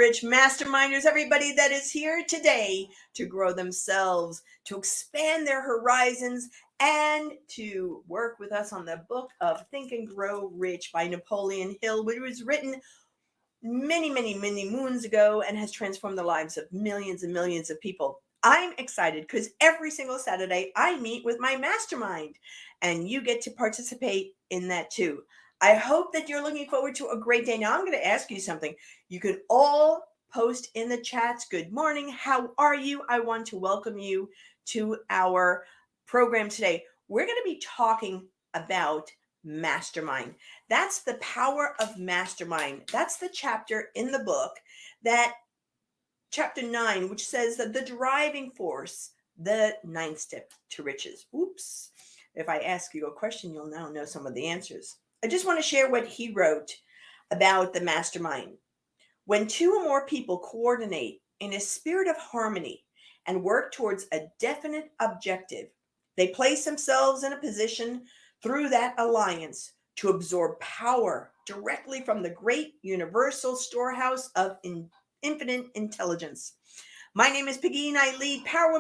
Rich Masterminders, everybody that is here today to grow themselves, to expand their horizons, and to work with us on the book of Think and Grow Rich by Napoleon Hill, which was written many moons ago and has transformed the lives of millions and millions of people. I'm excited because every single Saturday I meet with my mastermind, and you get to participate in that too. I hope that you're looking forward to a great day. Now, I'm going to ask you something. You can all post in the chats. Good morning. How are you? I want to welcome you to our program today. We're going to be talking about mastermind. That's the power of mastermind. That's the chapter in the book, that chapter 9, which says that the driving force, the ninth step to riches. Oops. If I ask you a question, you'll now know some of the answers. I just want to share what he wrote about the mastermind. When two or more people coordinate in a spirit of harmony and work towards a definite objective, they place themselves in a position through that alliance to absorb power directly from the great universal storehouse of infinite intelligence. My name is Peggy, and I lead Power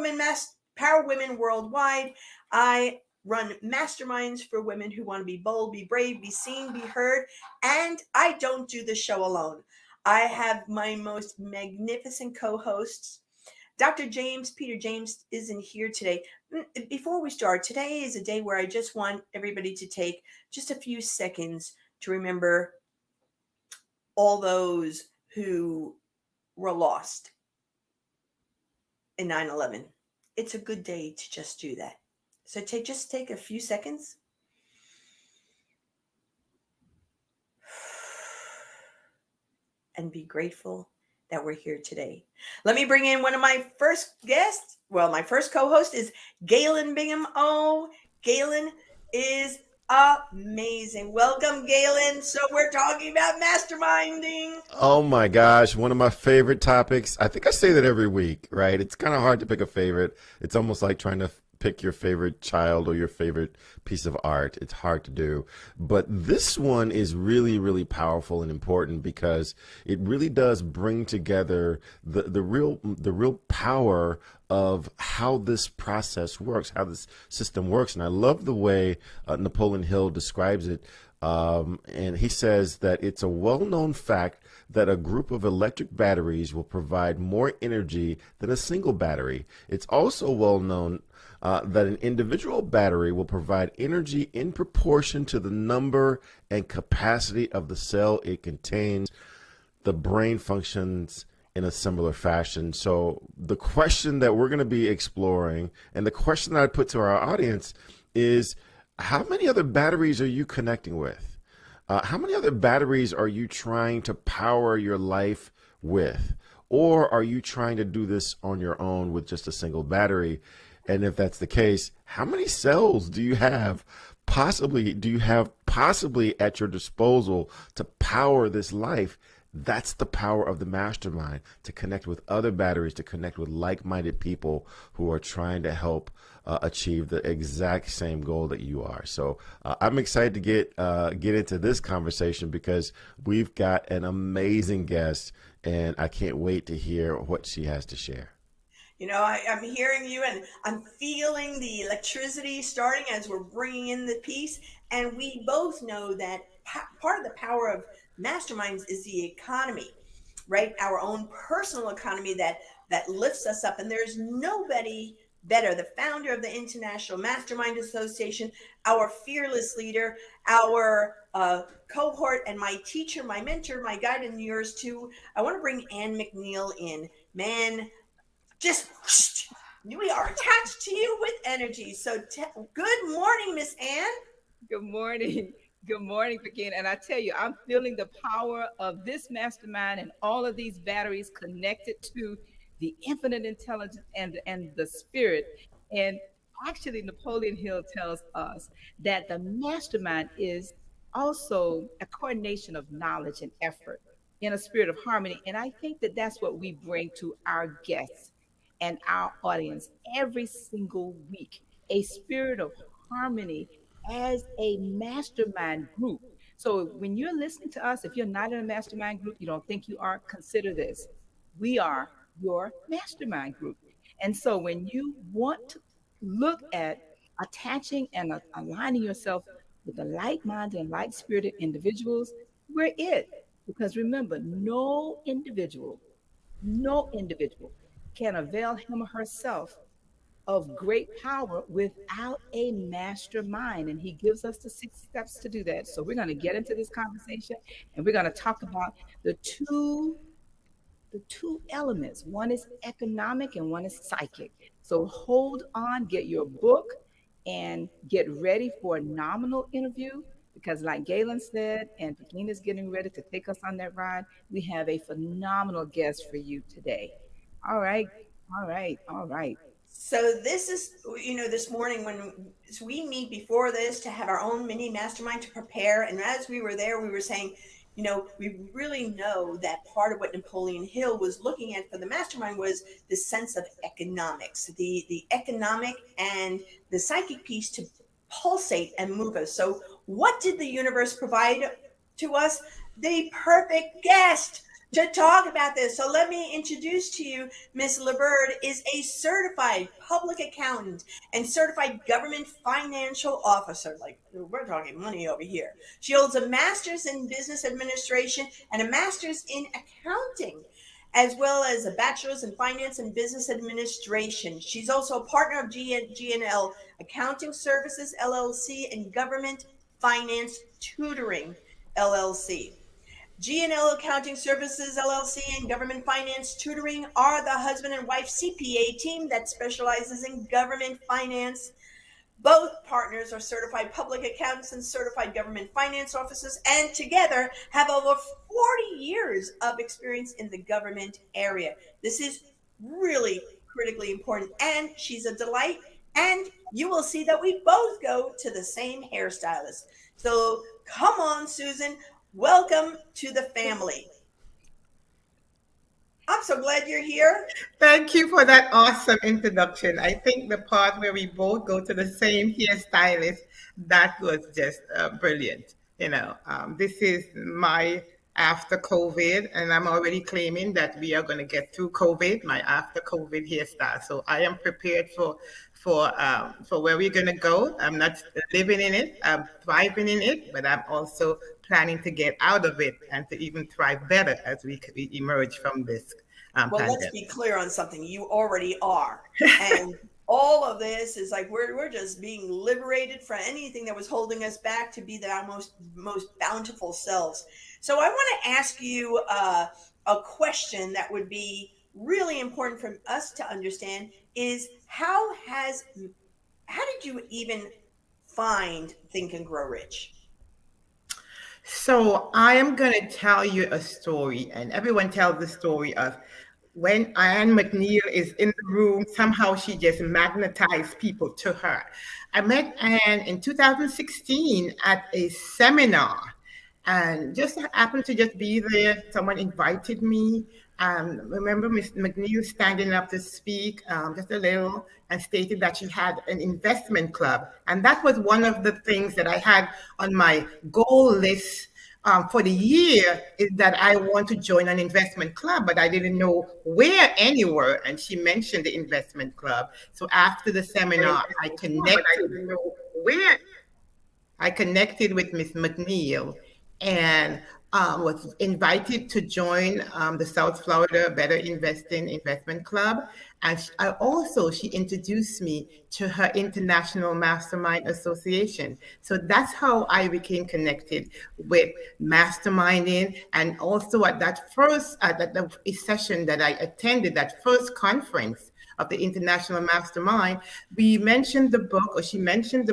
Women Worldwide. I run masterminds for women who want to be bold, be brave, be seen, be heard, and I don't do the show alone. I have my most magnificent co-hosts. Dr. Peter James isn't here today. Before we start, today is a day where I just want everybody to take just a few seconds to remember all those who were lost in 9/11. It's a good day to just do that. So just take a few seconds. And be grateful that we're here today. Let me bring in one of my first guests. Well, my first co-host is Galen Bingham. Oh, Galen is amazing. Welcome, Galen. So we're talking about masterminding. Oh my gosh, one of my favorite topics. I think I say that every week, right? It's kind of hard to pick a favorite. It's almost like trying to pick your favorite child or your favorite piece of art. It's hard to do. But this one is really powerful and important because it really does bring together the real power of how this process works, how this system works. And I love the way Napoleon Hill describes it. And he says that it's a well-known fact that a group of electric batteries will provide more energy than a single battery. It's also well known that an individual battery will provide energy in proportion to the number and capacity of the cell it contains. The brain functions in a similar fashion. So the question that we're going to be exploring, and the question that I put to our audience, is how many other batteries are you connecting with? How many other batteries are you trying to power your life with? Or are you trying to do this on your own with just a single battery? And if that's the case, how many cells do you have possibly at your disposal to power this life? That's the power of the mastermind, to connect with other batteries, to connect with like-minded people who are trying to help achieve the exact same goal that you are. So I'm excited to get into this conversation because we've got an amazing guest, and I can't wait to hear what she has to share. You know, I'm hearing you, and I'm feeling the electricity starting as we're bringing in the piece. And we both know that part of the power of masterminds is the economy, right? Our own personal economy that lifts us up. And there's nobody better. The founder of the International Mastermind Association, our fearless leader, our cohort, and my teacher, my mentor, my guide, and yours too. I want to bring Ann McNeil in. Man, just we are attached to you with energy. So good morning, Miss Ann. Good morning. Good morning, Pekin. And I tell you, I'm feeling the power of this mastermind and all of these batteries connected to the infinite intelligence and the spirit. And actually, Napoleon Hill tells us that the mastermind is also a coordination of knowledge and effort in a spirit of harmony. And I think that that's what we bring to our guests and our audience every single week, a spirit of harmony as a mastermind group. So when you're listening to us, if you're not in a mastermind group, you don't think you are, consider this. We are your mastermind group. And so when you want to look at attaching and aligning yourself with the like minded and like spirited individuals, we're it. Because remember, no individual can avail him or herself of great power without a mastermind. And he gives us the 6 steps to do that. So we're going to get into this conversation and we're going to talk about the two the two elements. One is economic and one is psychic. So hold on, get your book, and get ready for a nominal interview because, like Galen said, and Pekin is getting ready to take us on that ride, we have a phenomenal guest for you today. All right, all right. So this is, this morning when so we meet before this to have our own mini mastermind to prepare. And as we were there, we were saying, we really know that part of what Napoleon Hill was looking at for the mastermind was the sense of economics, the economic and the psychic piece to pulsate and move us. So what did the universe provide to us? The perfect guest to talk about this. So let me introduce to you, Miss Liburd is a certified public accountant and certified government financial officer. Like, we're talking money over here. She holds a master's in business administration and a master's in accounting, as well as a bachelor's in finance and business administration. She's also a partner of G&L Accounting Services, LLC, and Government Finance Tutoring, LLC. G&L Accounting Services LLC and Government Finance Tutoring are the husband and wife CPA team that specializes in government finance. Both partners are certified public accountants and certified government finance officers, and together have over 40 years of experience in the government area. This is really critically important, and she's a delight. And you will see that we both go to the same hairstylist. So come on, Susan. Welcome to the family. I'm so glad you're here. Thank you for that awesome introduction. I think the part where we both go to the same hairstylist, that was just brilliant. This is my after COVID, and I'm already claiming that we are going to get through COVID, my after COVID hairstyle. So I am prepared for where we're going to go. I'm not living in it, I'm thriving in it, but I'm also planning to get out of it and to even thrive better as we emerge from this Well, pandemic. let's be clear on something. You already are. And all of this is like we're just being liberated from anything that was holding us back to be our most bountiful selves. So I want to ask you a question that would be really important for us to understand is how did you even find Think and Grow Rich? So I am going to tell you a story, and everyone tells the story of when Anne McNeil is in the room, somehow she just magnetized people to her. I met Anne in 2016 at a seminar and just happened to just be there. Someone invited me. Remember Miss McNeil standing up to speak just a little and stated that she had an investment club. And that was one of the things that I had on my goal list for the year is that I want to join an investment club, but I didn't know where anywhere. And she mentioned the investment club. So after the seminar, I connected with Miss McNeil and was invited to join the South Florida Better Investing Investment Club. And she introduced me to her International Mastermind Association. So that's how I became connected with masterminding. And also at that the session that I attended, that first conference of the International Mastermind, she mentioned the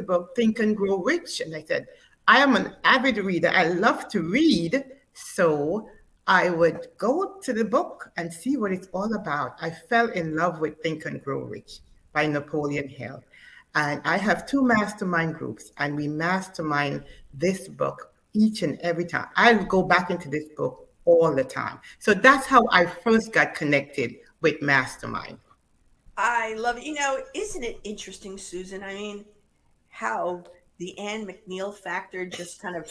book, Think and Grow Rich. And I said, I am an avid reader. I love to read. So I would go to the book and see what it's all about. I fell in love with Think and Grow Rich by Napoleon Hill. And I have 2 mastermind groups, and we mastermind this book each and every time. I go back into this book all the time. So that's how I first got connected with mastermind. I love it. Isn't it interesting, Susan? I mean, how the Anne McNeil factor just kind of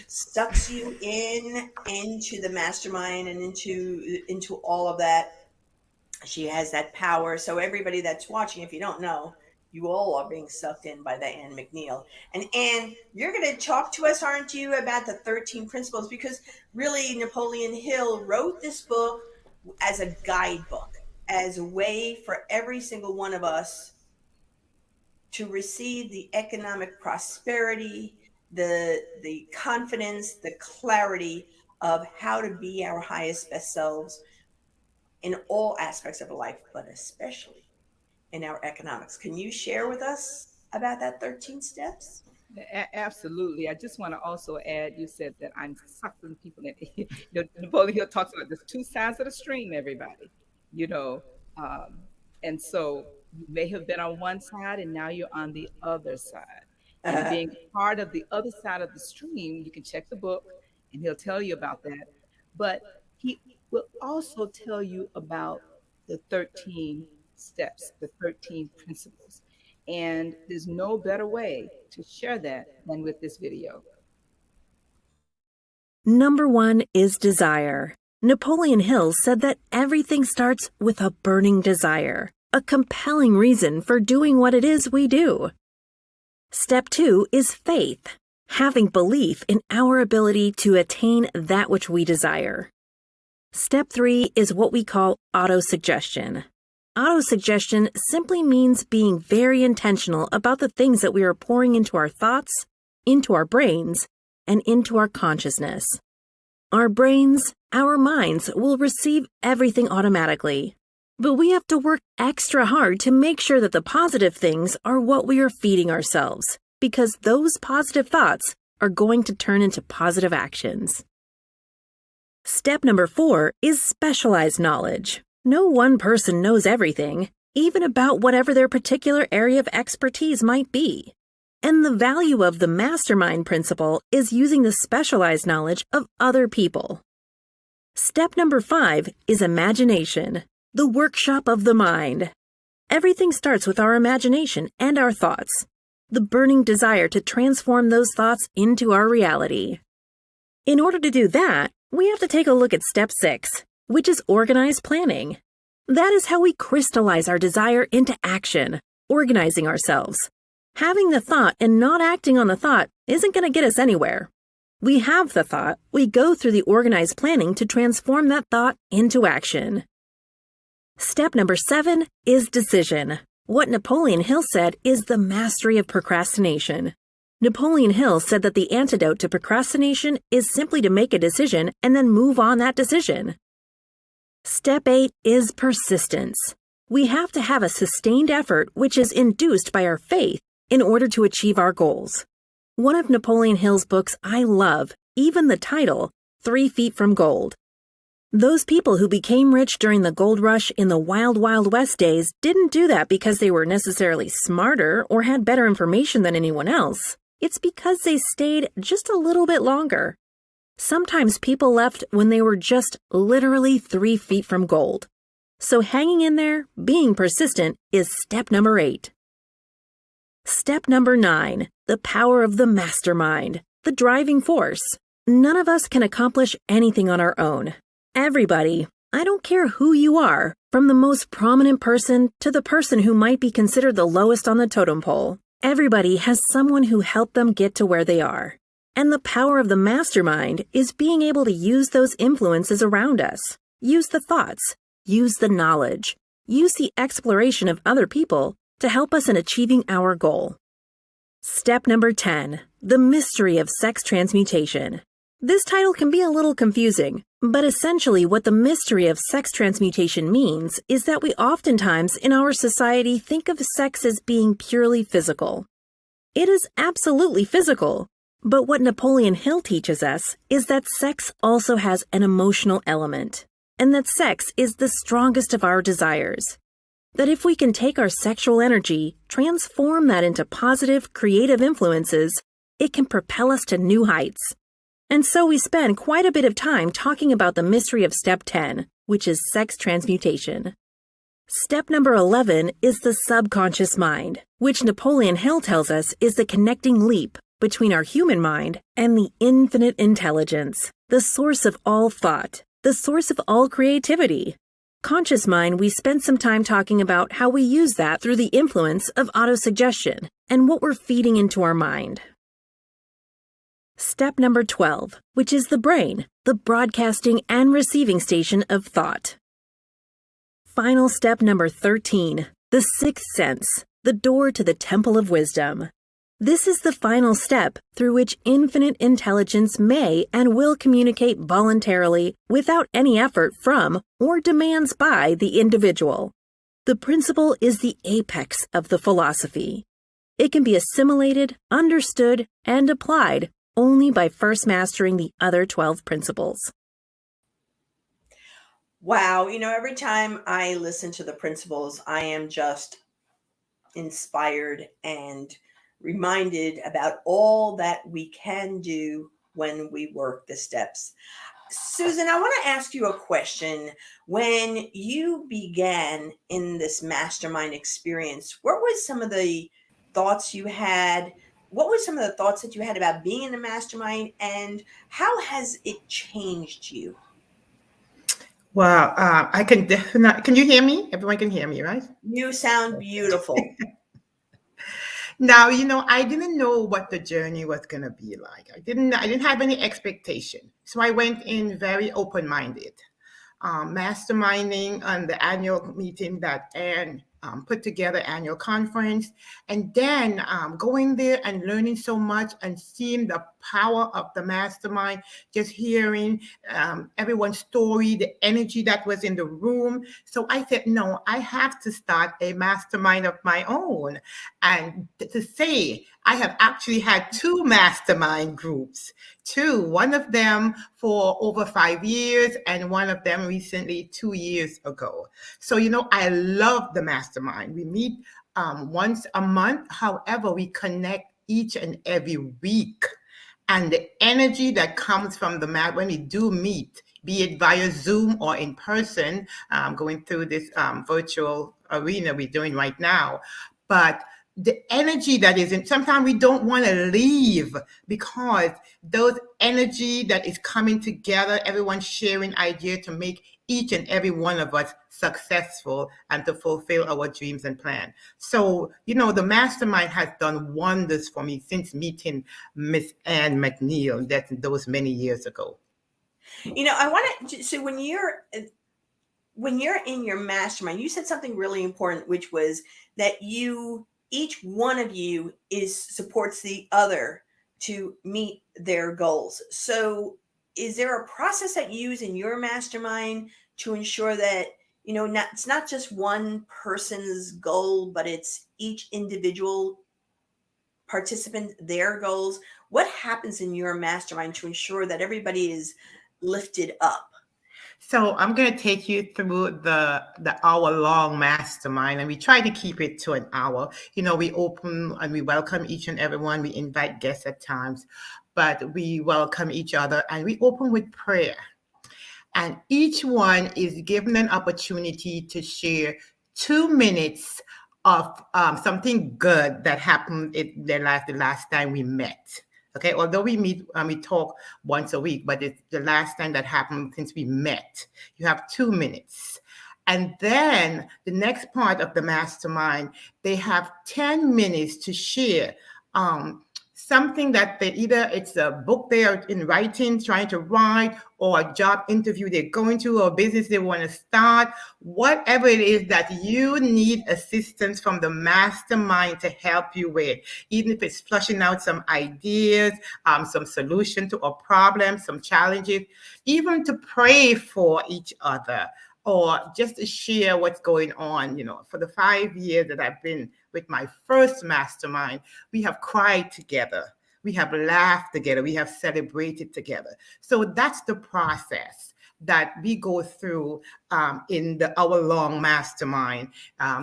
sucks you into the mastermind and into all of that. She has that power. So everybody that's watching, if you don't know, you all are being sucked in by the Anne McNeil. And Anne, you're going to talk to us, aren't you, about the 13 principles? Because really, Napoleon Hill wrote this book as a guidebook, as a way for every single one of us to receive the economic prosperity, the confidence, the clarity of how to be our highest best selves in all aspects of life, but especially in our economics. Can you share with us about that 13 steps? Absolutely. I just want to also add, you said that I'm sucking people in. Napoleon Hill talks about there's two sides of the stream, everybody, you know. Um, and so you may have been on one side and now you're on the other side. And being part of the other side of the stream, you can check the book and he'll tell you about that. But he will also tell you about the 13 steps, the 13 principles. And there's no better way to share that than with this video. Number 1 is desire. Napoleon Hill said that everything starts with a burning desire, a compelling reason for doing what it is we do. Step 2 is faith, having belief in our ability to attain that which we desire. Step 3 is what we call autosuggestion. Autosuggestion simply means being very intentional about the things that we are pouring into our thoughts, into our brains, and into our consciousness. Our brains, our minds will receive everything automatically, but we have to work extra hard to make sure that the positive things are what we are feeding ourselves, because those positive thoughts are going to turn into positive actions. Step number 4 is specialized knowledge. No one person knows everything, even about whatever their particular area of expertise might be. And the value of the MasterMind principle is using the specialized knowledge of other people. Step number 5 is imagination, the workshop of the mind. Everything starts with our imagination and our thoughts, the burning desire to transform those thoughts into our reality. In order to do that, we have to take a look at step 6, which is organized planning. That is how we crystallize our desire into action, organizing ourselves. Having the thought and not acting on the thought isn't going to get us anywhere. We have the thought, we go through the organized planning to transform that thought into action. Step number 7 is decision. What Napoleon Hill said is the mastery of procrastination. Napoleon Hill said that the antidote to procrastination is simply to make a decision and then move on that decision. Step 8 is persistence. We have to have a sustained effort which is induced by our faith in order to achieve our goals. One of Napoleon Hill's books I love, even the title, 3 Feet from Gold. Those people who became rich during the gold rush in the Wild Wild West days didn't do that because they were necessarily smarter or had better information than anyone else. It's because they stayed just a little bit longer. Sometimes people left when they were just literally 3 feet from gold. So hanging in there, being persistent, is step number 8. Step number 9, the power of the mastermind, the driving force. None of us can accomplish anything on our own. Everybody, I don't care who you are, from the most prominent person to the person who might be considered the lowest on the totem pole, everybody has someone who helped them get to where they are. And the power of the mastermind is being able to use those influences around us, use the thoughts, use the knowledge, use the exploration of other people to help us in achieving our goal. Step number 10, the mystery of sex transmutation. This title can be a little confusing, but essentially what the mystery of sex transmutation means is that we oftentimes in our society think of sex as being purely physical. It is absolutely physical. But what Napoleon Hill teaches us is that sex also has an emotional element, and that sex is the strongest of our desires. That if we can take our sexual energy, transform that into positive, creative influences, it can propel us to new heights. And so we spend quite a bit of time talking about the mystery of step 10, which is sex transmutation. Step number 11 is the subconscious mind, which Napoleon Hill tells us is the connecting leap between our human mind and the infinite intelligence, the source of all thought, the source of all creativity. Conscious mind, we spent some time talking about how we use that through the influence of autosuggestion and what we're feeding into our mind. Step number 12, which is the brain, the broadcasting and receiving station of thought. Final step number 13, the sixth sense, the door to the temple of wisdom. This is the final step through which infinite intelligence may and will communicate voluntarily without any effort from or demands by the individual. The principle is the apex of the philosophy. It can be assimilated, understood, and applied only by first mastering the other 12 principles. Wow. Every time I listen to the principles, I am just inspired and reminded about all that we can do when we work the steps. Susan, I want to ask you a question. When you began in this mastermind experience, what was some of the thoughts you had? What were some of the thoughts that you had about being in a mastermind, and how has it changed you? Well, I can definitely. Can you hear me? Everyone can hear me, right? You sound beautiful. Now, I didn't know what the journey was going to be like. I didn't have any expectation. So I went in very open-minded, masterminding on the annual meeting that Anne put together, annual conference, and then going there and learning so much and seeing the power of the mastermind, just hearing everyone's story, the energy that was in the room. So I said, no, I have to start a mastermind of my own. And to say, I have actually had two mastermind groups, one of them for over 5 years and one of them recently 2 years ago. So, I love the mastermind. We meet once a month. However, we connect each and every week. And the energy that comes from the mat when we do meet, be it via Zoom or in person, going through this virtual arena we're doing right now. But the energy that is in, sometimes we don't want to leave because those energy that is coming together, everyone sharing ideas to make each and every one of us successful and to fulfill our dreams and plans. So, the mastermind has done wonders for me since meeting Miss Anne McNeil, those many years ago. I want to, so when you're in your mastermind, you said something really important, which was that each one of you supports the other to meet their goals. So is there a process that you use in your mastermind to ensure that, it's not just one person's goal, but it's each individual participant, their goals? What happens in your mastermind to ensure that everybody is lifted up? So I'm going to take you through the hour-long mastermind, and we try to keep it to an hour. We open and we welcome each and everyone. We invite guests at times, but we welcome each other, and we open with prayer. And each one is given an opportunity to share 2 minutes of something good that happened in their life the last time we met. Okay, although we meet and we talk once a week, but it's the last time that happened since we met. You have 2 minutes. And then the next part of the mastermind, they have 10 minutes to share something that it's a book they are in writing, trying to write, or a job interview they're going to, or a business they want to start, whatever it is that you need assistance from the mastermind to help you with, even if it's flushing out some ideas, some solution to a problem, some challenges, even to pray for each other, or just to share what's going on. For the 5 years that I've been with my first mastermind, we have cried together. We have laughed together. We have celebrated together. So that's the process that we go through in the hour-long mastermind.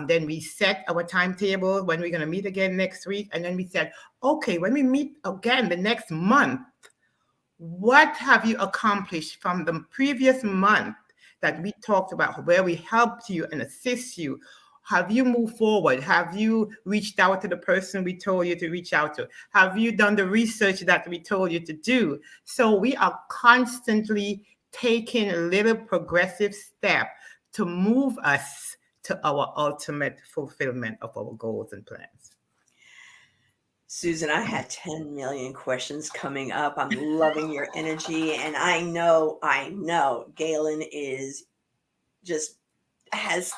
Then we set our timetable when we're going to meet again next week. And then we said, okay, when we meet again the next month, what have you accomplished from the previous month that we talked about, where we helped you and assist you? Have you moved forward? Have you reached out to the person we told you to reach out to? Have you done the research that we told you to do? So we are constantly taking a little progressive step to move us to our ultimate fulfillment of our goals and plans. Susan, I had 10 million questions coming up. I'm loving your energy. And I know Galen is just has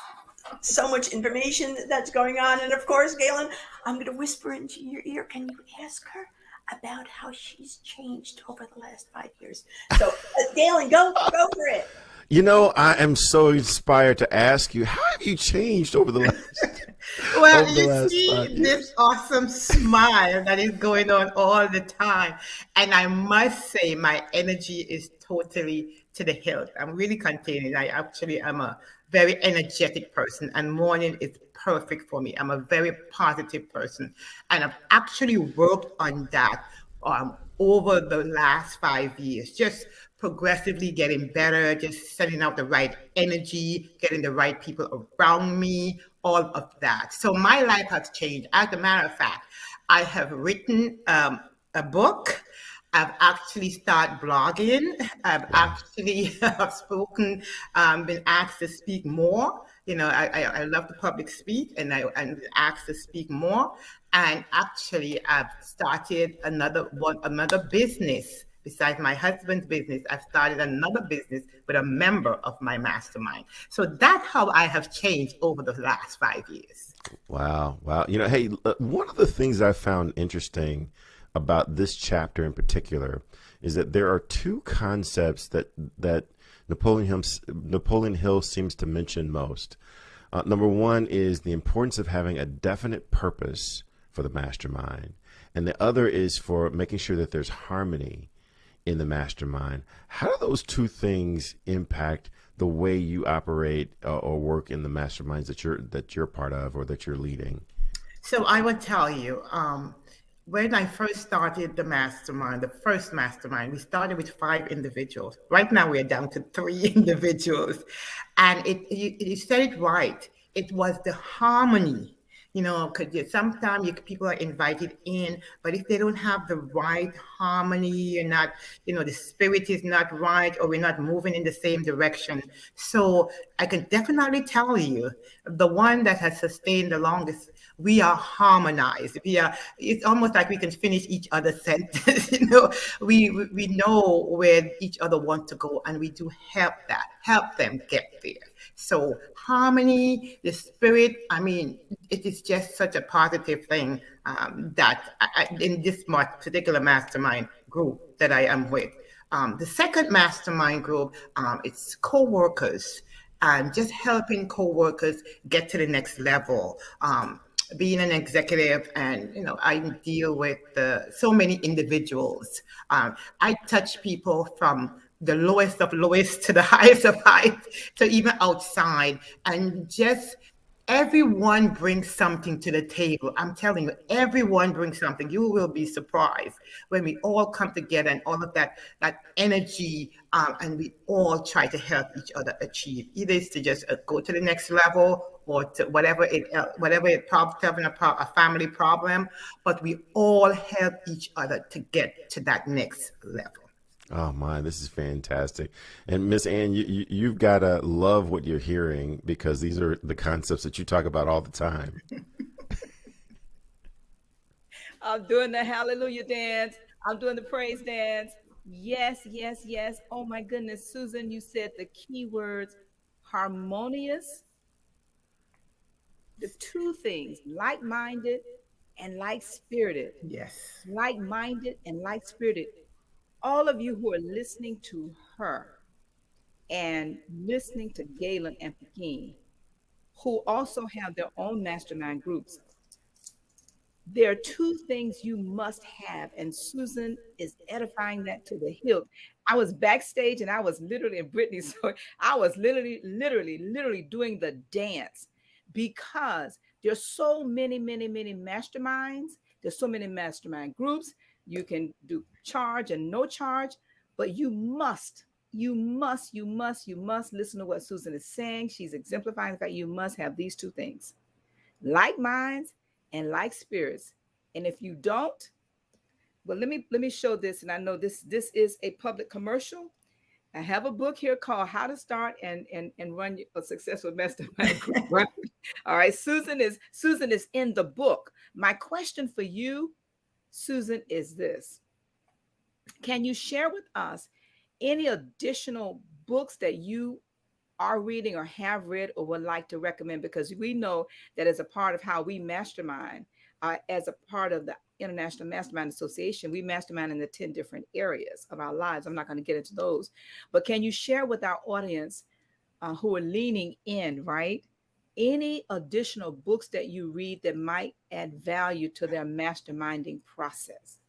so much information that's going on. And of course, Galen, I'm going to whisper into your ear. Can you ask her about how she's changed over the last 5 years? So, Galen, go for it. You know, I am so inspired to ask you, how have you changed over the last Well, over the you last see 5 years? this awesome smile that is going on all the time. And I must say, my energy is totally to the hilt. I'm really containing. I actually am a very energetic person, and morning is perfect for me. I'm a very positive person. And I've actually worked on that over the last 5 years, just progressively getting better, just sending out the right energy, getting the right people around me, all of that. So my life has changed. As a matter of fact, I have written a book. I've actually started blogging. I've Wow. actually have spoken, been asked to speak more. You know, I love to public speak, and I'm asked to speak more. And actually, I've started another business besides my husband's business. I've started another business with a member of my mastermind. So that's how I have changed over the last 5 years. Wow. Wow. You know, hey, one of the things I found interesting about this chapter in particular is that there are two concepts that Napoleon Hill seems to mention most. Number one is the importance of having a definite purpose for the mastermind, and the other is for making sure that there's harmony in the mastermind. How do those two things impact the way you operate or work in the masterminds that you're part of or that you're leading? So I would tell you, when I first started the mastermind, the first mastermind, we started with 5 individuals. Right now, we're down to 3 individuals, and you said it right. It was the harmony. You know, because sometimes people are invited in, but if they don't have the right harmony, you're not, the spirit is not right, or we're not moving in the same direction. So I can definitely tell you, the one that has sustained the longest, we are harmonized. It's almost like we can finish each other's sentence. We know where each other want to go, and we do help them get there. So harmony, the spirit, I mean, it is just such a positive thing, that in this particular mastermind group that I am with. The second mastermind group, it's co-workers, and just helping co-workers get to the next level. Being an executive, and I deal with so many individuals. I touch people from the lowest of lowest to the highest of highs, to even outside, and just everyone brings something to the table. I'm telling you, everyone brings something. You will be surprised when we all come together, and all of that energy, and we all try to help each other achieve. Either it's to just go to the next level, or to whatever it solving a family problem, but we all help each other to get to that next level. Oh my, this is fantastic. And Miss Ann, you've got to love what you're hearing, because these are the concepts that you talk about all the time. I'm doing the hallelujah dance. I'm doing the praise dance. Yes, yes, yes. Oh my goodness, Susan, you said the key words: harmonious, the two things, like minded and like spirited. Yes. Like minded and like spirited. All of you who are listening to her and listening to Galen and Pekin, who also have their own mastermind groups, there are two things you must have, and Susan is edifying that to the hilt. I was backstage, and I was literally in Brittany, so I was literally doing the dance, because there's so many masterminds. There's so many mastermind groups. You can do charge and no charge, but you must listen to what Susan is saying. She's exemplifying the fact you must have these two things: like minds and like spirits. And if you don't, well, let me show this. And I know this is a public commercial. I have a book here called How to Start and Run a Successful Mastermind Group. Right? All right, Susan is in the book. My question for you, Susan, is this: can you share with us any additional books that you are reading or have read or would like to recommend? Because we know that as a part of how we mastermind, as a part of the International Mastermind Association, we mastermind in the 10 different areas of our lives. I'm not going to get into those, but can you share with our audience who are leaning in, right, any additional books that you read that might add value to their masterminding process?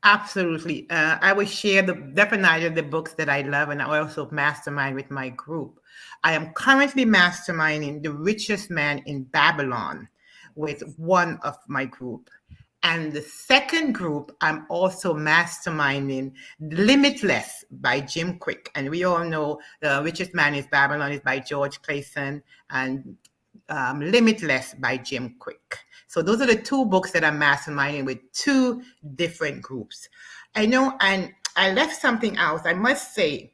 Absolutely. I will share definitely the books that I love, and I also mastermind with my group. I am currently masterminding The Richest Man in Babylon with one of my group. And the second group, I'm also masterminding Limitless by Jim Quick. And we all know The Richest Man in Babylon is by George Clayson, and Limitless by Jim Quick. So those are the two books that I'm masterminding with two different groups. I know, and I left something else. I must say,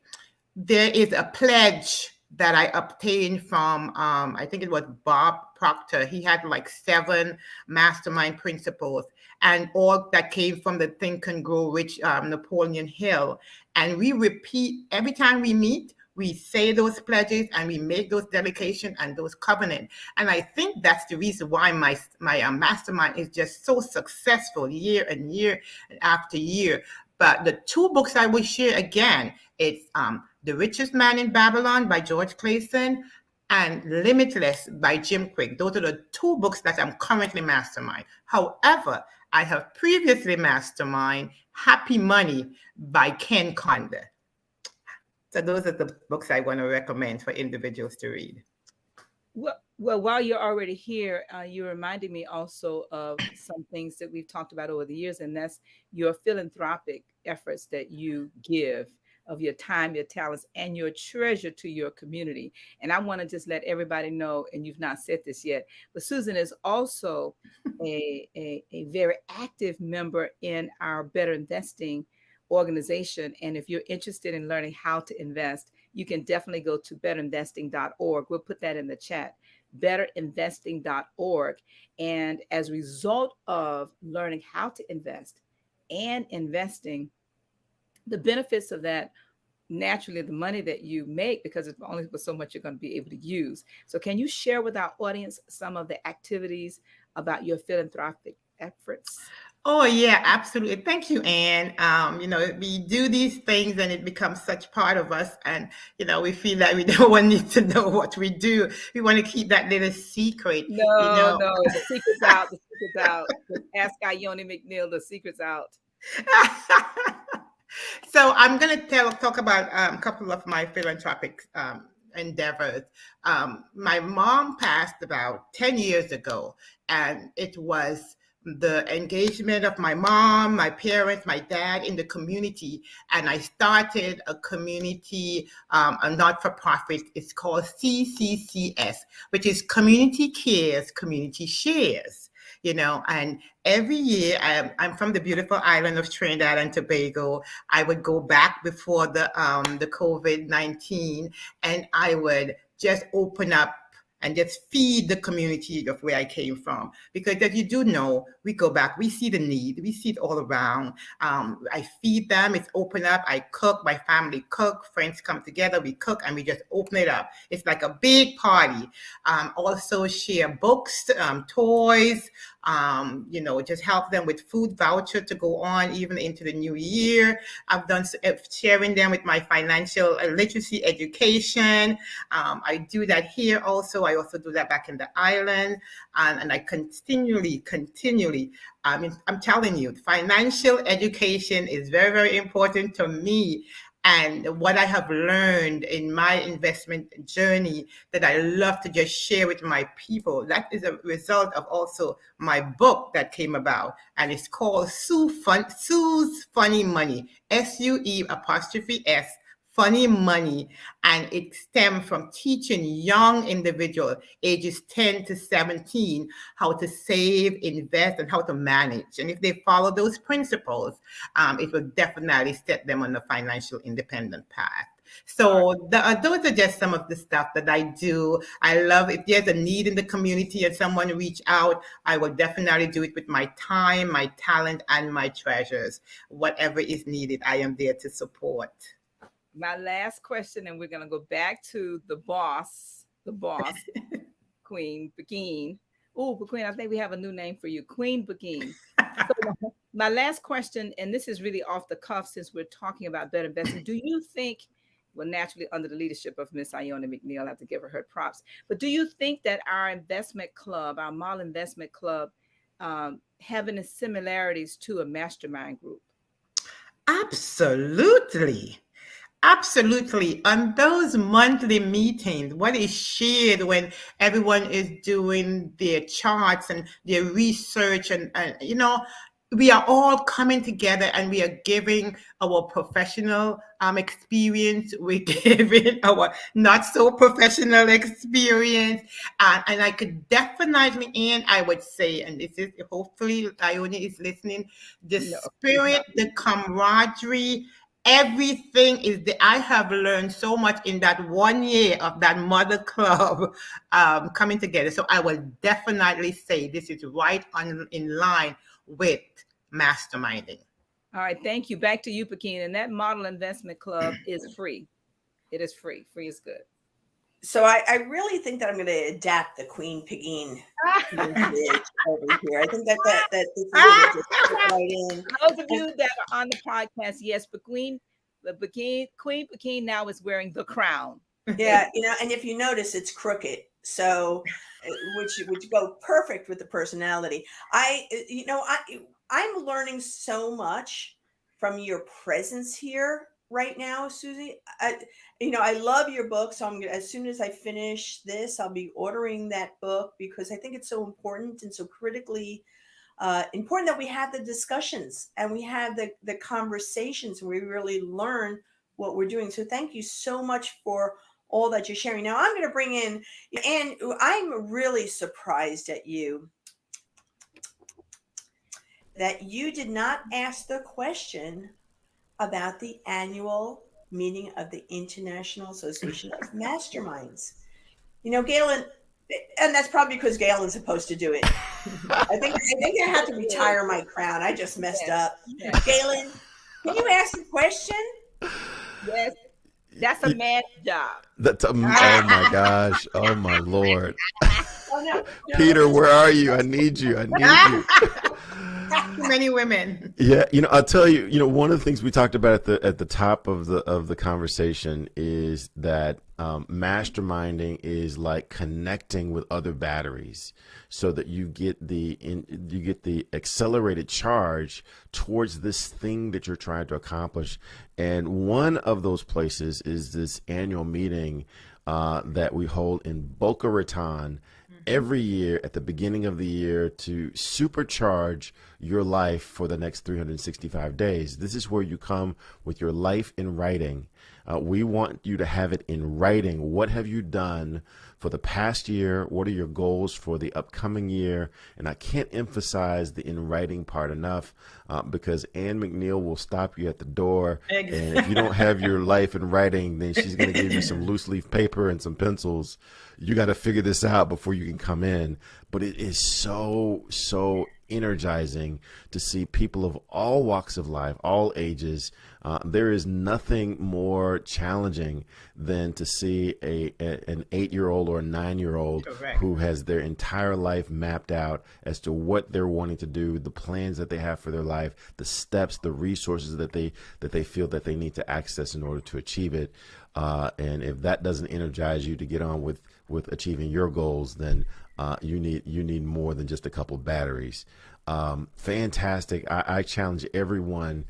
there is a pledge that I obtained from, I think it was Bob Proctor. He had like 7 mastermind principles, and all that came from the Think and Grow Rich, Napoleon Hill. And we repeat every time we meet. We say those pledges and we make those dedications and those covenants. And I think that's the reason why my mastermind is just so successful year and year after year. But the two books I will share again, it's The Richest Man in Babylon by George Clayson and Limitless by Jim Quick. Those are the two books that I'm currently mastermind. However, I have previously mastermind Happy Money by Ken Condon. So those are the books I want to recommend for individuals to read. Well, while you're already here, you reminded me also of some things that we've talked about over the years, and that's your philanthropic efforts that you give of your time, your talents, and your treasure to your community. And I want to just let everybody know, and you've not said this yet, but Susan is also a very active member in our Better Investing organization. And if you're interested in learning how to invest, you can definitely go to betterinvesting.org. We'll put that in the chat, betterinvesting.org. And as a result of learning how to invest and investing, the benefits of that, naturally the money that you make, because it's only so much you're going to be able to use. So can you share with our audience some of the activities about your philanthropic efforts? Oh, yeah, absolutely. Thank you, Anne. We do these things and it becomes such part of us. And, we feel like we don't want you to know what we do. We want to keep that little secret. No, the secret's out. The secret's out. Ask Ione McNeil, the secret's out. So I'm going to talk about a couple of my philanthropic endeavors. My mom passed about 10 years ago, and it was the engagement of my mom, my parents, my dad in the community. And I started a community, a not-for-profit. It's called CCCS, which is Community Cares, Community Shares. And every year, I'm from the beautiful island of Trinidad and Tobago. I would go back before the COVID-19, and I would just open up and just feed the community of where I came from. Because as you do know, we go back, we see the need, we see it all around. I feed them, it's open up, I cook, my family cook, friends come together, we cook, and we just open it up. It's like a big party. Also share books, toys, just help them with food voucher to go on even into the new year. I've done sharing them with my financial literacy education. I do that here also. I also do that back in the island. And I continually, I'm telling you, financial education is very, very important to me. And what I have learned in my investment journey that I love to just share with my people, that is a result of also my book that came about. And it's called Sue's Funny Money, SUE', Funny Money, and it stemmed from teaching young individuals ages 10 to 17 how to save, invest, and how to manage. And if they follow those principles, it will definitely set them on a financial independent path. So those are just some of the stuff that I do. I love if there's a need in the community and someone reach out, I will definitely do it with my time, my talent, and my treasures. Whatever is needed, I am there to support. My last question, and we're going to go back to the boss, Queen Begin. Oh, Queen, I think we have a new name for you, Queen Begin. So my last question, and this is really off the cuff since we're talking about better investing. Do you think, well, naturally under the leadership of Miss Iona McNeil, I have to give her props, but do you think that our investment club, our model investment club, have any similarities to a mastermind group? Absolutely. Absolutely. On those monthly meetings, what is shared when everyone is doing their charts and their research, and we are all coming together and we are giving our professional experience. We're giving our not so professional experience. And I could definitely, and I would say, and this is hopefully Ione is listening, the spirit, the camaraderie, everything is I have learned so much in that 1 year of that mother club coming together. So I will definitely say this is right in line with masterminding. All right, thank you. Back to you, Pekin. And that model investment club is free. It is free. Free is good. So I really think that I'm going to adapt the Queen Pegeen over here. I think that this is going to just fit right in. Those of you that are on the podcast, yes, but Queen Pegeen now is wearing the crown. Yeah, and if you notice, it's crooked. So, which would go perfect with the personality. I'm learning so much from your presence here right now, Susie. I love your book. So as soon as I finish this, I'll be ordering that book because I think it's so important and so critically important that we have the discussions and we have the conversations and we really learn what we're doing. So thank you so much for all that you're sharing. Now I'm going to bring in, and I'm really surprised at you that you did not ask the question about the annual meeting of the International Association of Masterminds. Galen, and that's probably because Galen's supposed to do it. I think I have to retire my crown. I just messed up. Galen, can you ask the question? Yes. That's a man's job. Oh my gosh. Oh my Lord. Oh, no. Peter, where are you? I need you. Too many women. Yeah, I'll tell you, one of the things we talked about at the top of the conversation is that masterminding is like connecting with other batteries so that you get the accelerated charge towards this thing that you're trying to accomplish. And one of those places is this annual meeting that we hold in Boca Raton every year at the beginning of the year to supercharge your life for the next 365 days. This is where you come with your life in writing. We want you to have it in writing. What have you done for the past year? What are your goals for the upcoming year? And I can't emphasize the in writing part enough because Ann McNeil will stop you at the door. And if you don't have your life in writing, then she's going to give you some loose leaf paper and some pencils. You got to figure this out before you can come in. But it is so energizing to see people of all walks of life, all ages. There is nothing more challenging than to see an 8-year-old or a 9-year-old who has their entire life mapped out as to what they're wanting to do, the plans that they have for their life, the steps, the resources that they feel that they need to access in order to achieve it. And if that doesn't energize you to get on with achieving your goals, then you need more than just a couple batteries. Fantastic. I challenge everyone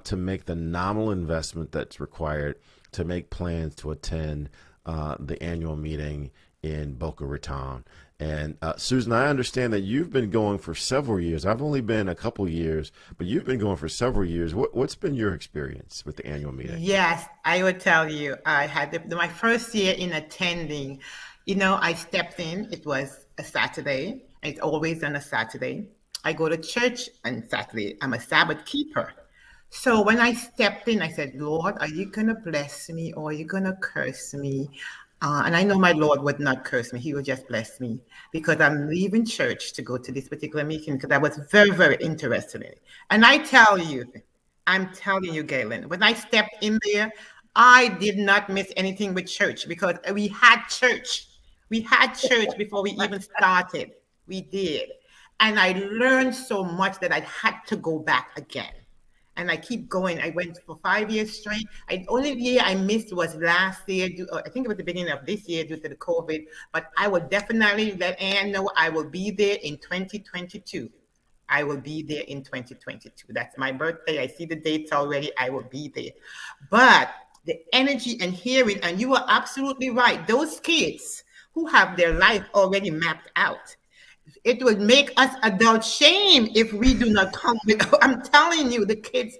to make the nominal investment that's required to make plans to attend the annual meeting in Boca Raton. And Susan, I understand that you've been going for several years. I've only been a couple years, but you've been going for several years. What's been your experience with the annual meeting? Yes, I would tell you, I had my first year in attending. I stepped in. It was a Saturday. It's always on a Saturday. I go to church on Saturday. I'm a Sabbath keeper. So when I stepped in, I said, Lord, are you going to bless me or are you going to curse me? And I know my Lord would not curse me. He would just bless me because I'm leaving church to go to this particular meeting because I was very, very interested in it. And I'm telling you, Galen, when I stepped in there, I did not miss anything with church because we had church. We had church before we even started. We did. And I learned so much that I had to go back again. And I keep going. I went for 5 years straight. The only year I missed was last year. I think it was the beginning of this year due to the COVID. But I will definitely let Ann know I will be there in 2022. I will be there in 2022. That's my birthday. I see the dates already. I will be there. But the energy and hearing, and you are absolutely right. Those kids who have their life already mapped out, it would make us adult shame if we do not come with. I'm telling you, the kids.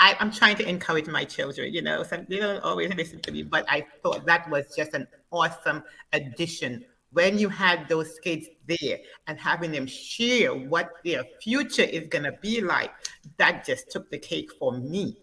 I'm trying to encourage my children. So they don't always listen to me, but I thought that was just an awesome addition when you had those kids there and having them share what their future is gonna be like. That just took the cake for me.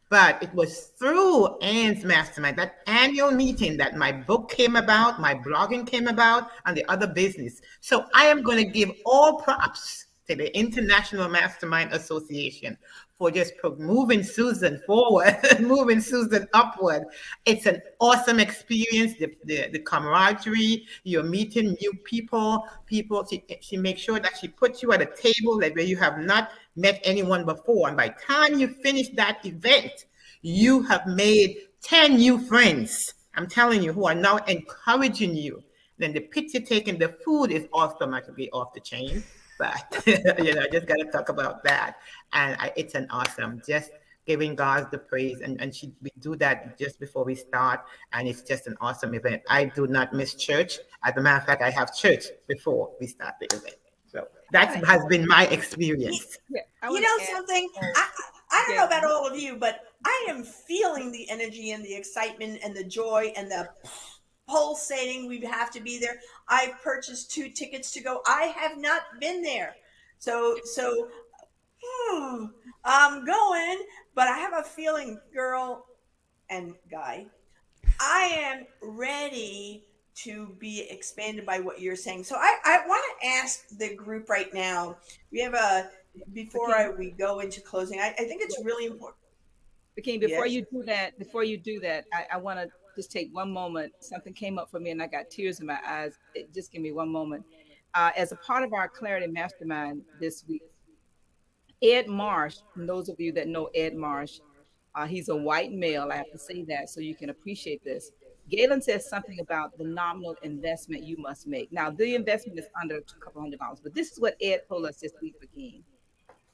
But it was through Ann's Mastermind, that annual meeting, that my book came about, my blogging came about, and the other business. So I am going to give all props to the International Mastermind Association for just moving Susan forward, moving Susan upward. It's an awesome experience, the camaraderie, you're meeting new people. She makes sure that she puts you at a table that where you have not met anyone before. And by the time you finish that event, you have made 10 new friends. I'm telling you, who are now encouraging you. Then the picture taken, the food is automatically off the chain. But, I just got to talk about that. And it's an awesome, just giving God the praise. And we do that just before we start. And it's just an awesome event. I do not miss church. As a matter of fact, I have church before we start the event. So that has been my experience. Yeah, Something? I don't know about all of you, but I am feeling the energy and the excitement and the joy and the pulsating. We have to be there. I purchased 2 tickets to go. I have not been there. So I'm going, but I have a feeling, girl and guy, I am ready to be expanded by what you're saying. So I want to ask the group right now. We have before we go into closing, I think it's really important. Joaquin, before you do that, I want to just take one moment. Something came up for me and I got tears in my eyes. Just give me one moment. As a part of our Clarity Mastermind this week, Ed Marsh, and those of you that know Ed Marsh, he's a white male. I have to say that so you can appreciate this. Galen says something about the nominal investment you must make. Now, the investment is under a couple $100, but this is what Ed told us this week, Joaquin.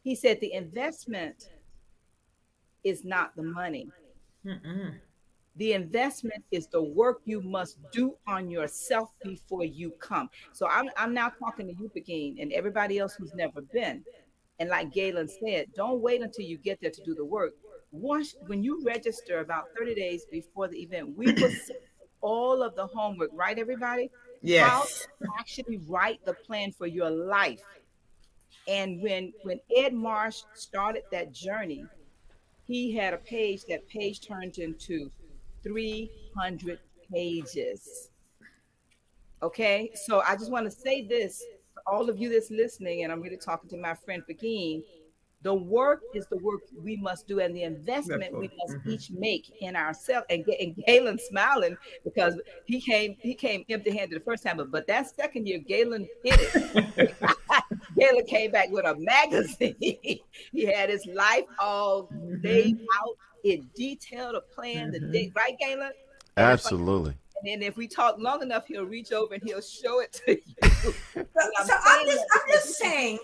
He said the investment is not the money. Mm-mm. The investment is the work you must do on yourself before you come. So I'm now talking to you, Joaquin, and everybody else who's never been. And like Galen said, don't wait until you get there to do the work. When you register about 30 days before the event, we will see all of the homework, right, everybody? Yes. How to actually write the plan for your life. And when Ed Marsh started that journey, he had a page. That page turned into 300 pages. Okay, so I just want to say this to all of you that's listening, and I'm really talking to my friend Joaquin. The work is the work we must do, and the investment we must each make in ourselves. And Galen smiling because he came empty-handed the first time, but that second year, Galen hit it. Galen came back with a magazine. He had his life all laid out. It detailed a plan, the date, right, Galen? Absolutely. And if we talk long enough, he'll reach over and he'll show it to you. I'm just saying.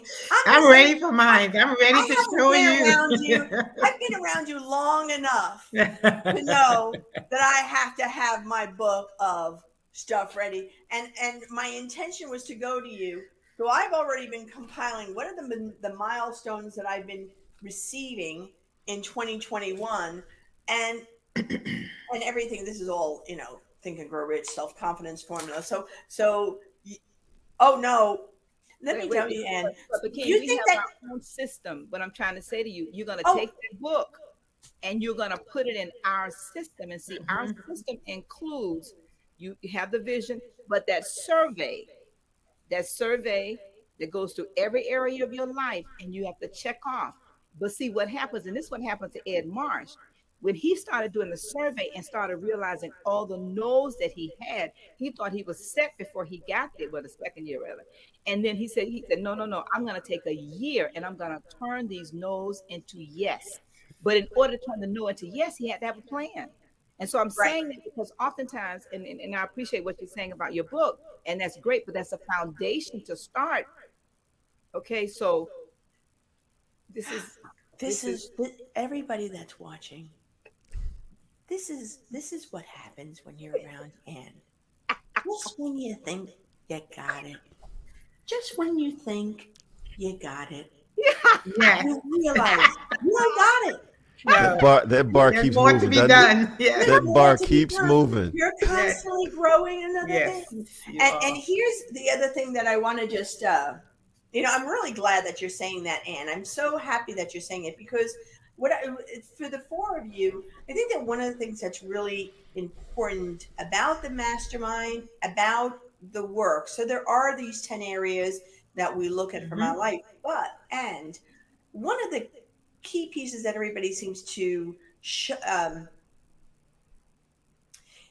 I'm ready for mine. I'm ready to show you. I've been around you long enough to know that I have to have my book of stuff ready. And my intention was to go to you. So I've already been compiling what are the milestones that I've been receiving in 2021, and everything. This is all, Think and Grow Rich, self-confidence formula. Oh no, let me tell you, Ann. But Do Ken, you we think have that? our own system. What I'm trying to say to you, you're going to Oh, take that book and you're going to put it in our system, and see, our system includes, you have the vision, but that survey that goes through every area of your life, and you have to check off. But see what happens, and this is what happened to Ed Marsh. When he started doing the survey and started realizing all the no's that he had, he thought he was set before he got there, well, the second year rather. And then he said, no, no, no, I'm going to take a year and I'm going to turn these no's into yes. But in order to turn the no into yes, he had to have a plan. And so I'm right. saying that because oftentimes, and I appreciate what you're saying about your book, and that's great, but that's a foundation to start. Okay, so this is This is everybody that's watching. This is what happens when you're around Ann. Just when you think you got it, just when you think you got it, Yes. you realize you don't got it. No. That bar There's keeps more to moving, be doesn't it? done. Yes. There's That more bar to be keeps done. moving. You're Yes. constantly growing another Yes. thing. You And are. here's the other thing that I want to just I'm really glad that you're saying that, Ann. I'm so happy that you're saying it, because for the four of you, I think that one of the things that's really important about the mastermind, about the work. So there are these 10 areas that we look at from our life, and one of the key pieces that everybody seems to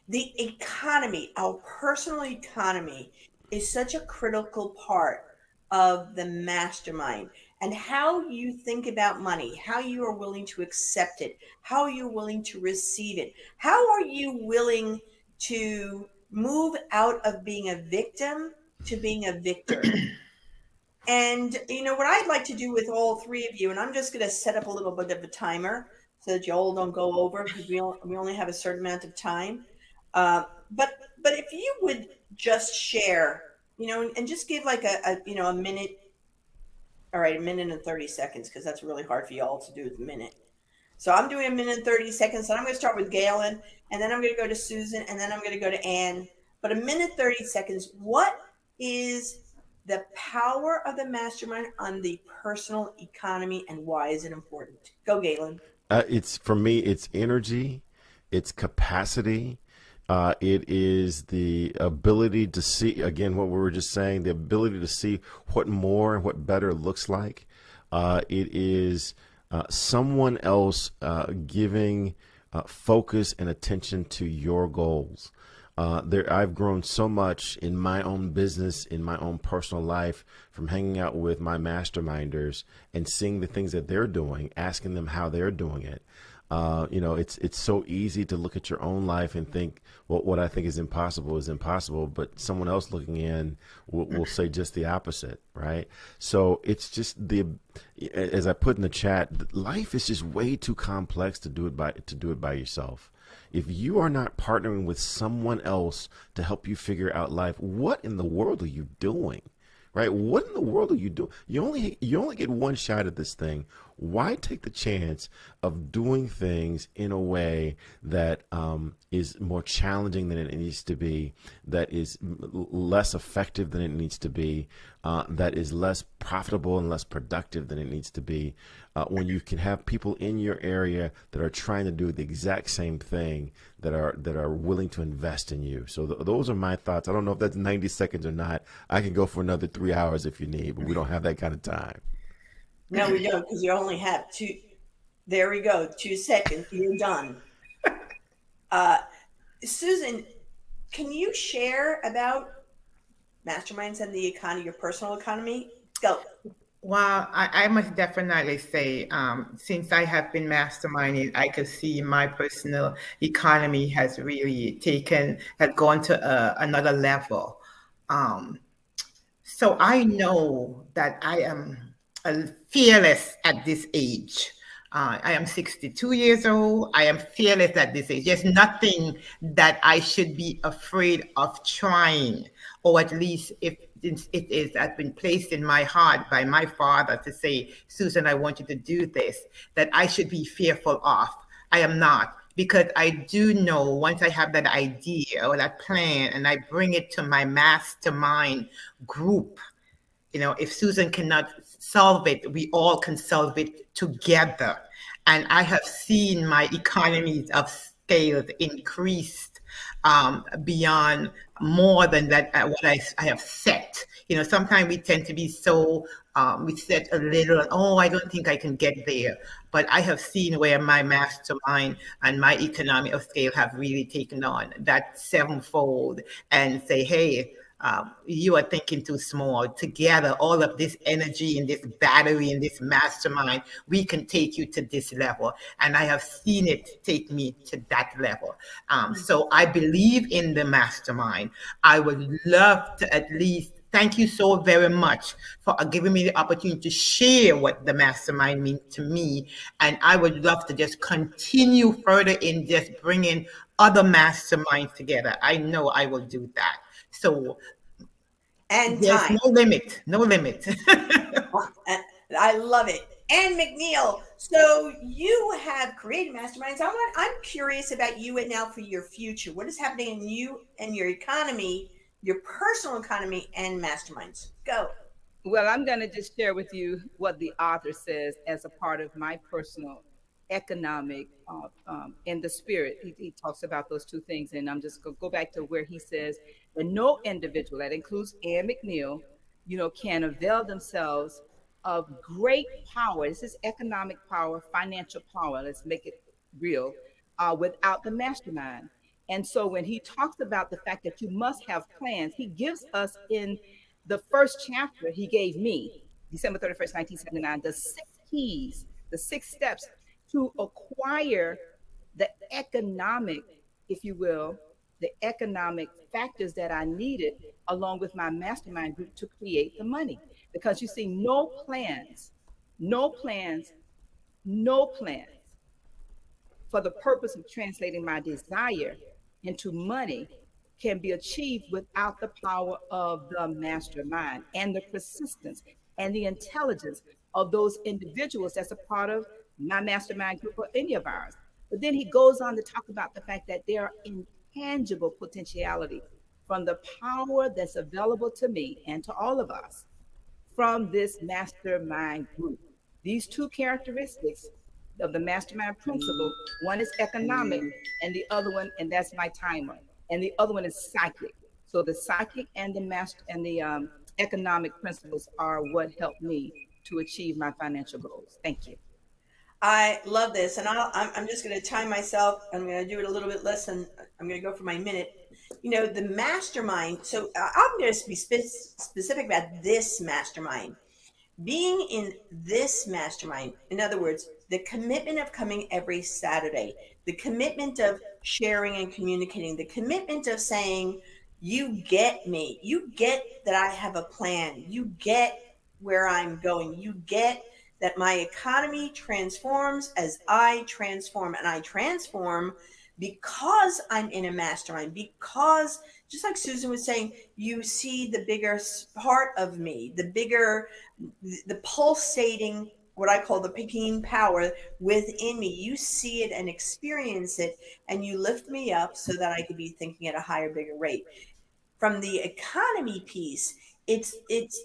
the economy, our personal economy, is such a critical part of the mastermind, and how you think about money, how you are willing to accept it, how you're willing to receive it, how are you willing to move out of being a victim to being a victor. And what I'd like to do with all three of you, and I'm just going to set up a little bit of a timer so that you all don't go over, because we only have a certain amount of time. Uh, but if you would just share, and just give like a minute. All right, a minute and 30 seconds, because that's really hard for y'all to do with a minute. So I'm doing a minute and 30 seconds. And I'm going to start with Galen, and then I'm going to go to Susan, and then I'm going to go to Ann. But a minute 30 seconds. What is the power of the mastermind on the personal economy, and why is it important? Go, Galen. It's for me. It's energy, it's capacity. It is the ability to see, again, what we were just saying, the ability to see what more and what better looks like. It is someone else giving focus and attention to your goals. I've grown so much in my own business, in my own personal life, from hanging out with my masterminders and seeing the things that they're doing, asking them how they're doing it. It's so easy to look at your own life and think, well, what I think is impossible, but someone else looking in will say just the opposite, right? So it's just as I put in the chat, life is just way too complex to do it by yourself. If you are not partnering with someone else to help you figure out life, what in the world are you doing? Right? What in the world are you doing? You only get one shot at this thing. Why take the chance of doing things in a way that is more challenging than it needs to be, that is less effective than it needs to be, that is less profitable and less productive than it needs to be, when you can have people in your area that are trying to do the exact same thing, that are willing to invest in you. So those are my thoughts. I don't know if that's 90 seconds or not. I can go for another 3 hours if you need, but we don't have that kind of time. No, we don't, because you only have two. There we go. 2 seconds. You're done. Susan, can you share about masterminds and the economy, your personal economy? Go. Well, I must definitely say, since I have been masterminding, I could see my personal economy has really gone to another level. So I know that I am fearless at this age. I am 62 years old. I am fearless at this age. There's nothing that I should be afraid of trying, or at least if it is has been placed in my heart by my father to say, Susan, I want you to do this, that I should be fearful of. I am not, because I do know once I have that idea or that plan and I bring it to my mastermind group, if Susan cannot solve it, we all can solve it together. And I have seen my economies of scale increased beyond more than that what I have set. Sometimes we tend to be so we set a little, oh, I don't think I can get there. But I have seen where my mastermind and my economy of scale have really taken on that sevenfold and say, hey, you are thinking too small. Together, all of this energy and this battery and this mastermind, we can take you to this level. And I have seen it take me to that level. So I believe in the mastermind. I would love to at least thank you so very much for giving me the opportunity to share what the mastermind means to me. And I would love to just continue further in just bringing other masterminds together. I know I will do that. So And there's time. no limit, no limit. I love it. Ann McNeil, so you have created masterminds. I'm curious about you and now for your future. What is happening in you and your economy, your personal economy and masterminds? Go. Well, I'm going to just share with you what the author says as a part of my personal economic in the spirit. He talks about those two things, and I'm just going to go back to where he says that no individual, that includes Ann McNeil, can avail themselves of great power. This is economic power, financial power. Let's make it real, without the mastermind. And so when he talks about the fact that you must have plans, he gives us in the first chapter he gave me, December 31st, 1979, the 6 keys, the 6 steps to acquire the economic, if you will, the economic factors that I needed along with my mastermind group to create the money. Because you see, no plans, no plans, no plans for the purpose of translating my desire into money can be achieved without the power of the mastermind and the persistence and the intelligence of those individuals that's a part of my mastermind group or any of ours. But then he goes on to talk about the fact that there are intangible potentialities from the power that's available to me and to all of us from this mastermind group. These two characteristics of the mastermind principle, one is economic and the other one, and that's my timer, and the other one is psychic. So the psychic and the master and the economic principles are what helped me to achieve my financial goals. Thank you. I love this, and I'm just going to time myself. I'm going to do it a little bit less than I'm going to go for my minute. The mastermind. So I'm going to be specific about this mastermind. Being in this mastermind, in other words, the commitment of coming every Saturday, the commitment of sharing and communicating, the commitment of saying, you get me, you get that I have a plan, you get where I'm going, you get that my economy transforms as I transform, and I transform because I'm in a mastermind, because just like Susan was saying, you see the bigger part of me, the pulsating, what I call the Peking power within me. You see it and experience it, and you lift me up so that I could be thinking at a higher, bigger rate. From the economy piece, it's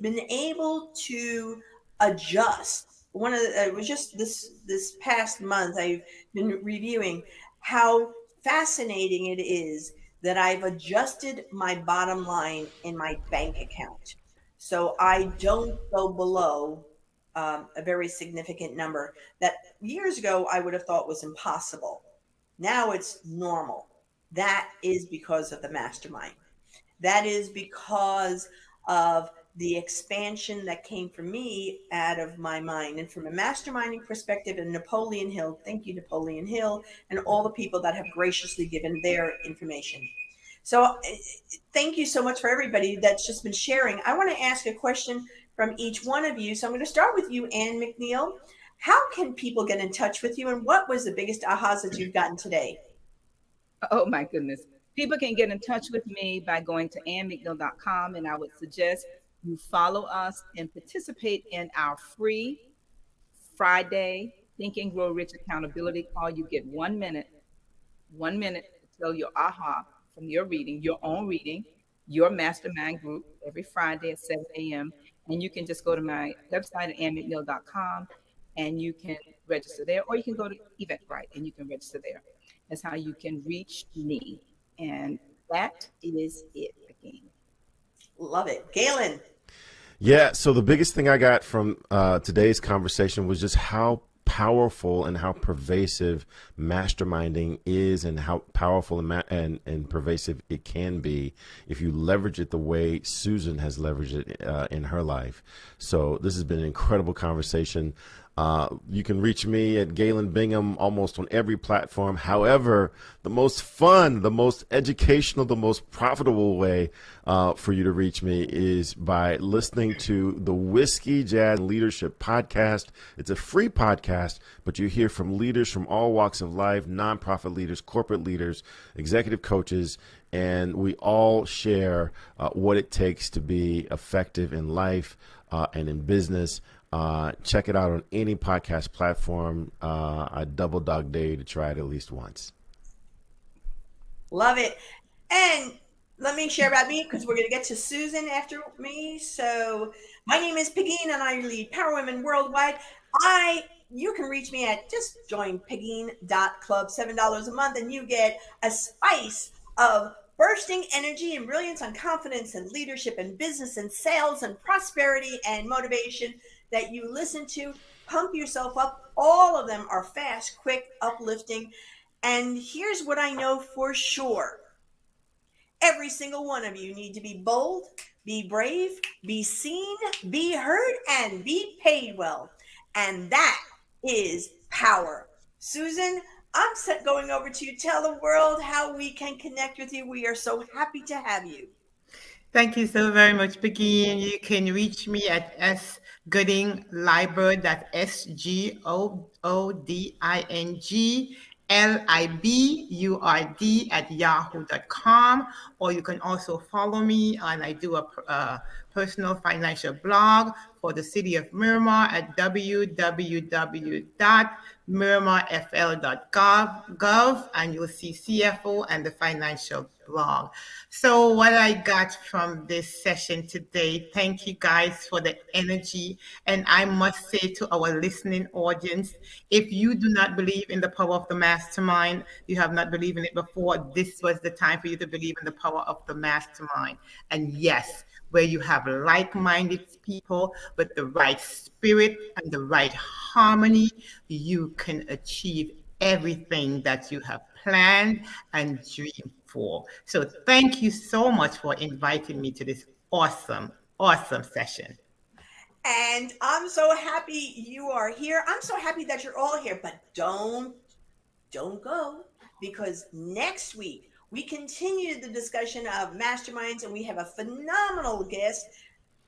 been able to adjust. It was just this past month I've been reviewing how fascinating it is that I've adjusted my bottom line in my bank account. So I don't go below a very significant number that years ago I would have thought was impossible. Now it's normal. That is because of the mastermind. That is because of the expansion that came from me out of my mind. And from a masterminding perspective, and Napoleon Hill, thank you, Napoleon Hill, and all the people that have graciously given their information. So thank you so much for everybody that's just been sharing. I want to ask a question from each one of you. So I'm going to start with you, Ann McNeil. How can people get in touch with you, and what was the biggest ahas that you've gotten today? Oh my goodness. People can get in touch with me by going to annmcneil.com, and I would suggest you follow us and participate in our free Friday Think and Grow Rich accountability call. You get 1 minute to tell your aha from your reading, your own reading, your mastermind group every Friday at 7 a.m. And you can just go to my website at annmcneil.com and you can register there, or you can go to Eventbrite and you can register there. That's how you can reach me. And that is it again. Love it. Galen. Yeah, so the biggest thing I got from today's conversation was just how powerful and how pervasive masterminding is, and how powerful and pervasive it can be if you leverage it the way Susan has leveraged it in her life. So this has been an incredible conversation. You can reach me at Galen Bingham almost on every platform. However, the most fun, the most educational, the most profitable way for you to reach me is by listening to the Whiskey Jazz Leadership Podcast. It's a free podcast, but you hear from leaders from all walks of life, nonprofit leaders, corporate leaders, executive coaches, and we all share what it takes to be effective in life and in business. Check it out on any podcast platform. I double dog dare you to try it at least once. Love it. And let me share about me, because we're going to get to Susan after me. So my name is Pegeen, and I lead Power Women Worldwide. You can reach me at just join Pegeen.club, $7 a month, and you get a spice of bursting energy and brilliance on confidence and leadership and business and sales and prosperity and motivation that you listen to. Pump yourself up. All of them are fast, quick, uplifting. And here's what I know for sure. Every single one of you need to be bold, be brave, be seen, be heard, and be paid well. And that is power. Susan, I'm going over to you. Tell the world how we can connect with you. We are so happy to have you. Thank you so very much, Becky. You can reach me at Gooding-Liburd, that's SGOODINGLIBURD at yahoo.com, or you can also follow me, and I do a personal financial blog for the city of Miramar at www.miramarfl.gov, and you'll see CFO and the financial blog. So what I got from this session today, thank you guys for the energy. And I must say to our listening audience, if you do not believe in the power of the mastermind, you have not believed in it before, this was the time for you to believe in the power of the mastermind. And yes, where you have like-minded people with the right spirit and the right harmony, you can achieve everything that you have planned and dreamed for. So thank you so much for inviting me to this awesome session. And I'm so happy you are here. I'm so happy that you're all here, but don't go, because next week we continue the discussion of masterminds, and we have a phenomenal guest.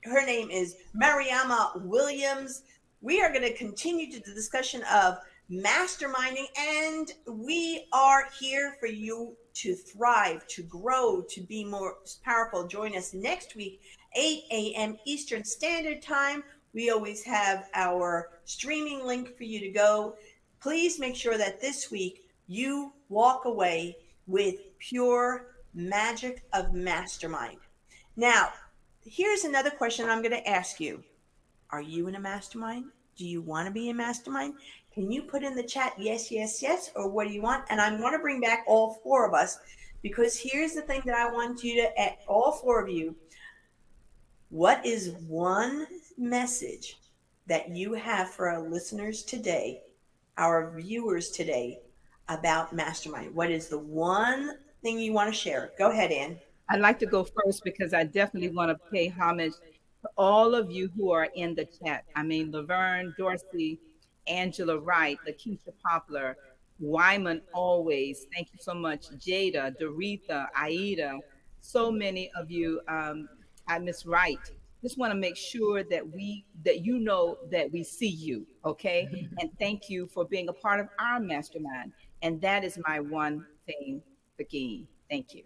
Her name is Mariama Williams. We are going to continue to the discussion of masterminding, and we are here for you to thrive, to grow, to be more powerful. Join us next week, 8 a.m. Eastern Standard Time. We always have our streaming link for you to go. Please make sure that this week you walk away with pure magic of mastermind. Now, here's another question I'm going to ask you. Are you in a mastermind? Do you want to be a mastermind? Can you put in the chat yes, yes, yes, or what do you want? And I want to bring back all four of us, because here's the thing that I want you to, all four of you, what is one message that you have for our listeners today, our viewers today, about mastermind? What is the one thing you want to share? Go ahead, Ann. I'd like to go first because I definitely want to pay homage to all of you who are in the chat. I mean, Laverne, Dorsey, Angela Wright, Lakeisha Poplar, Wyman Always. Thank you so much. Jada, Doretha, Aida, so many of you. Miss Wright. just want to make sure that you know that we see you, okay? And thank you for being a part of our mastermind. And that is my one thing, Begin. Thank you.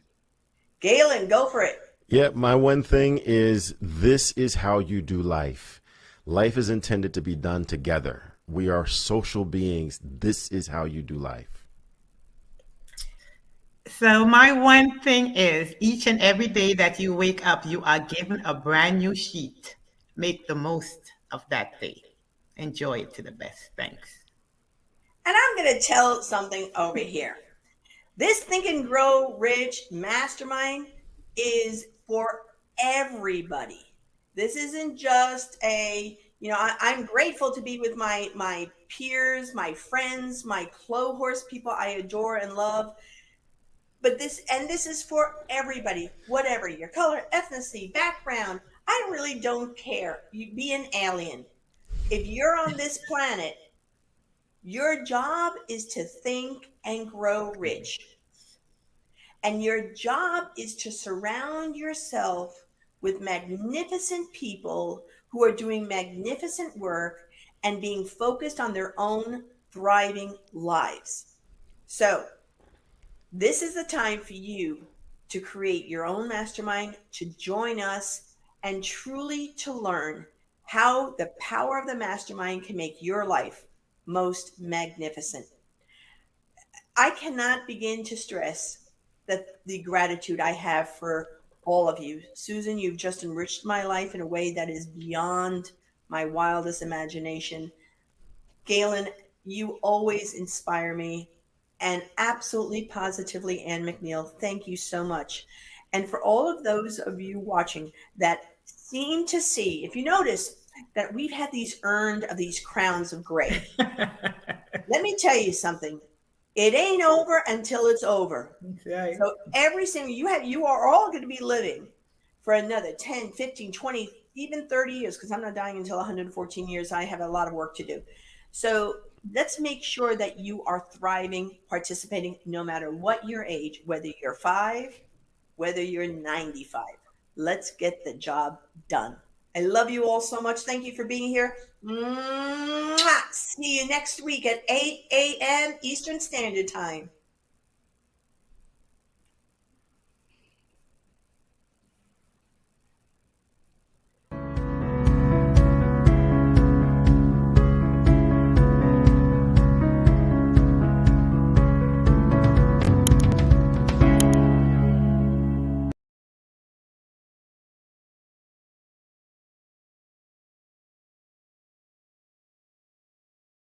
Galen, go for it. Yeah, my one thing is this is how you do life. Life is intended to be done together. We are social beings. This is how you do life. So my one thing is each and every day that you wake up, you are given a brand new sheet. Make the most of that day. Enjoy it to the best. Thanks. And I'm going to tell something over here. This Think and Grow Rich Mastermind is for everybody. This isn't just I'm grateful to be with my peers, my friends, my cohorts, people I adore and love. But this is for everybody, whatever your color, ethnicity, background. I really don't care. You be an alien. If you're on this planet, your job is to think and grow rich. And your job is to surround yourself with magnificent people who are doing magnificent work and being focused on their own thriving lives. So, this is the time for you to create your own mastermind, to join us, and truly to learn how the power of the mastermind can make your life most magnificent. I cannot begin to stress that the gratitude I have for all of you. Susan, you've just enriched my life in a way that is beyond my wildest imagination. Galen, you always inspire me. And absolutely positively, Ann McNeil, thank you so much. And for all of those of you watching that seem to see, if you notice that we've had these earned of these crowns of gray, let me tell you something. It ain't over until it's over. Right. So every single you are all going to be living for another 10, 15, 20, even 30 years, because I'm not dying until 114 years. I have a lot of work to do. So let's make sure that you are thriving, participating, no matter what your age, whether you're 5, whether you're 95. Let's get the job done. I love you all so much. Thank you for being here. Mwah! See you next week at 8 a.m. Eastern Standard Time.